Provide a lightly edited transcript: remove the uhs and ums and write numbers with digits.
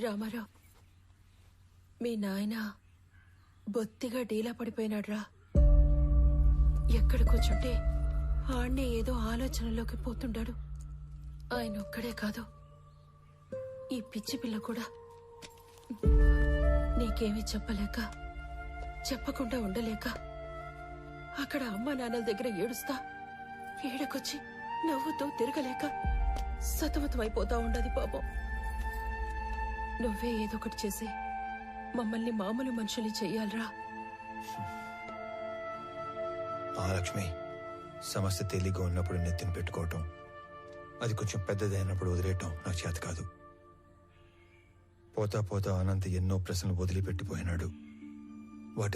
రామారావు, మీ నాయన బొత్తిగా డీలా పడిపోయినాడ్రా. ఎక్కడ కూర్చుంటే ఆణ్ణే ఏదో ఆలోచనలోకి పోతుండాడు. ఆయన ఒక్కడే కాదు, ఈ పిచ్చి పిల్ల కూడా. నీకేమీ చెప్పలేక, చెప్పకుండా ఉండలేక అక్కడ అమ్మ నాన్నల దగ్గర ఏడుస్తా, ఏడకొచ్చి నవ్వుతూ తిరగలేక సతమతమైపోతా ఉండదు పాపం. నువ్వే ఏదొకటి చేసి మమ్మల్ని మామూలు మనుషుల్ని చెయ్యాలరా. మహాలక్ష్మి, సమస్య తేలిగ్గా ఉన్నప్పుడు నెత్తిన పెట్టుకోవటం, అది కొంచెం పెద్దదైనప్పుడు వదిలేయటం నాకు చేత కాదు. పోతా పోతా అనంత ఎన్నో ప్రశ్నలు వదిలిపెట్టిపోయినాడు.